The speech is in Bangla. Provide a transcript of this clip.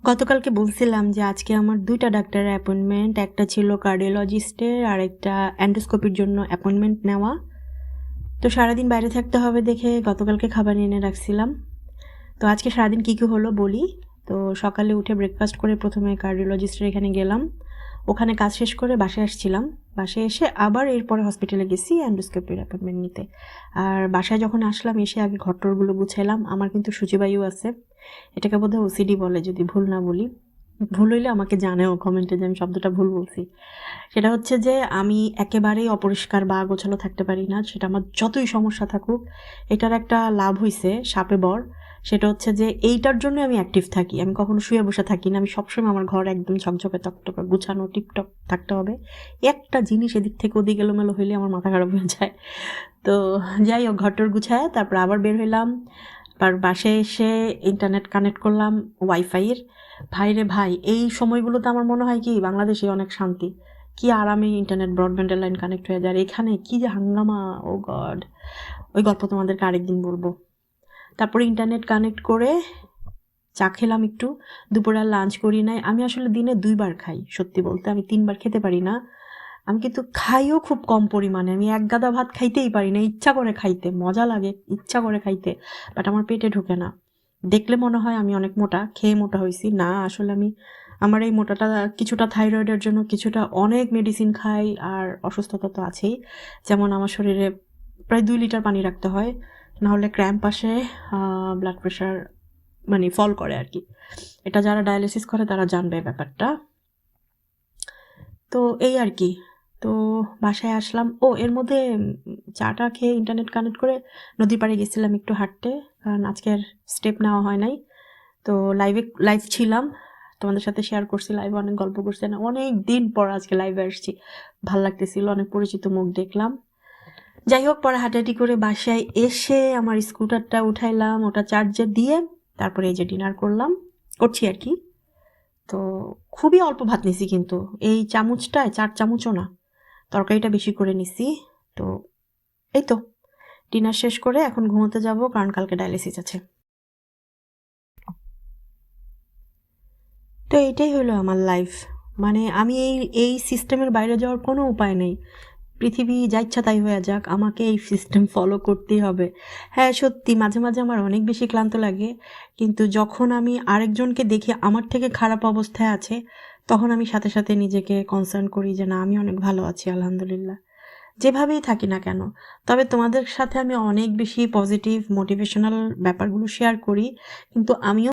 গতকালকে বলছিলাম যে আজকে আমার 2টা ডাক্তারের অ্যাপয়েন্টমেন্ট। একটা ছিল কার্ডিওলজিস্টের আর একটা এন্ডোস্কোপির জন্য অ্যাপয়েন্টমেন্ট নেওয়া। তো সারাদিন বাইরে থাকতে হবে দেখে গতকালকে খাবার এনে রাখছিলাম। তো আজকে সারাদিন কী কী হলো বলি। তো সকালে উঠে ব্রেকফাস্ট করে প্রথমে কার্ডিওলজিস্টের এখানে গেলাম। ওখানে কাজ শেষ করে বাসায় আসছিলাম। বাসায় এসে আবার এরপরে হসপিটালে গেছি এন্ডোস্কোপির অ্যাপয়েন্টমেন্ট নিতে। আর বাসায় যখন আসলাম এসে আগে ঘরটরগুলো গুছাইলাম। আমার কিন্তু সূচিবায়ু আছে, এটাকে বোধহয় ওসিডি বলে যদি ভুল না বলি। ভুল হইলে আমাকে জানেও কমেন্টে যে আমি শব্দটা ভুল বলছি। সেটা হচ্ছে যে আমি একেবারেই অপরিষ্কার বা গোছালো থাকতে পারি না, সেটা আমার যতই সমস্যা থাকুক। এটার একটা লাভ হইছে সাপে বর, সেটা হচ্ছে যে এইটার জন্য আমি অ্যাক্টিভ থাকি। আমি কখনো শুয়ে বসে থাকি না, আমি সবসময় আমার ঘর একদম ঝকঝকে তকটকে গুছানো টিপটপ থাকতে হবে। একটা জিনিস এদিক থেকে ওদিক এলোমেলো হইলে আমার মাথা খারাপ হয়ে যায়। তো যাই হোক, ঘরটর গুছায় তারপর আবার বের হইলাম। আর বাসায় এসে ইন্টারনেট কানেক্ট করলাম ওয়াইফাইয়ের। ভাই রে ভাই, এই সময়গুলোতে আমার মনে হয় কি বাংলাদেশে অনেক শান্তি, কি আরামে ইন্টারনেট ব্রডব্যান্ডের লাইন কানেক্ট হয়ে যায়। আর এখানে কি যে হাঙ্গামা, ও গড! ওই গল্প তোমাদেরকে আরেকদিন বলবো। তারপরে ইন্টারনেট কানেক্ট করে চা খেলাম একটু। দুপুরে আর লাঞ্চ করি নাই। আমি আসলে দিনে 2বার খাই, সত্যি বলতে আমি 3বার খেতে পারি না। আমি কিন্তু খাইও খুব কম পরিমাণে। আমি এক গাদা ভাত খাইতেই পারি না, ইচ্ছা করে খাইতে, মজা লাগে ইচ্ছা করে খাইতে, বাট আমার পেটে ঢোকে না। দেখলে মনে হয় আমি অনেক মোটা, খেয়ে মোটা হয়েছি। না, আসলে আমার এই মোটাটা কিছুটা থাইরয়েডের জন্য, কিছুটা অনেক মেডিসিন খাই, আর অসুস্থতা তো আছেই। যেমন আমার শরীরে প্রায় 2 লিটার পানি রাখতে হয়, নাহলে ক্র্যাম্প আসে, ব্লাড প্রেশার মানে ফল করে আর কি। এটা যারা ডায়ালিসিস করে তারা জানবে ব্যাপারটা। তো এই আর কি। তো বাসায় আসলাম। এর মধ্যে চাটা খেয়ে ইন্টারনেট কানেক্ট করে নদীর পাড়ে গেছিলাম একটু হাঁটতে, কারণ আজকের স্টেপ নেওয়া হয় নাই। তো লাইভ ছিলাম, তোমাদের সাথে শেয়ার করছি, লাইভে অনেক গল্প করছি না, অনেক দিন পর আজকে লাইভে আসছি। ভাল লাগতেছিল, অনেক পরিচিত মুখ দেখলাম। যাই হোক, পরে হাঁটাহাঁটি করে বাসায় এসে আমার স্কুটারটা উঠাইলাম, ওটা চার্জে দিয়ে তারপরে এই যে ডিনার করছি আর কি। তো খুবই অল্প ভাত নিছি, কিন্তু এই চামচটায় 4 চামচও না, তরকারিটা বেশি করে নিছি। তো এই তো ডিনার শেষ করে এখন ঘুমোতে যাব, কারণ কালকে ডায়ালিসিস আছে। তো এইটাই হলো আমার লাইফ। মানে আমি এই সিস্টেমের বাইরে যাওয়ার কোনো উপায় নেই। পৃথিবী যা ইচ্ছা তাই হয়ে যাক, আমাকে এই সিস্টেম ফলো করতেই হবে। হ্যাঁ সত্যি, মাঝে মাঝে আমার অনেক বেশি ক্লান্ত লাগে, কিন্তু যখন আমি আরেকজনকে দেখি আমার থেকে খারাপ অবস্থায় আছে, তখন আমি সাথে সাথে নিজেকে কনসার্ন করি যে না, আমি অনেক ভালো আছি আলহামদুলিল্লাহ, যেভাবেই থাকি না কেন। তবে তোমাদের সাথে আমি অনেক বেশি পজিটিভ মোটিভেশনাল ব্যাপারগুলো শেয়ার করি, কিন্তু আমিও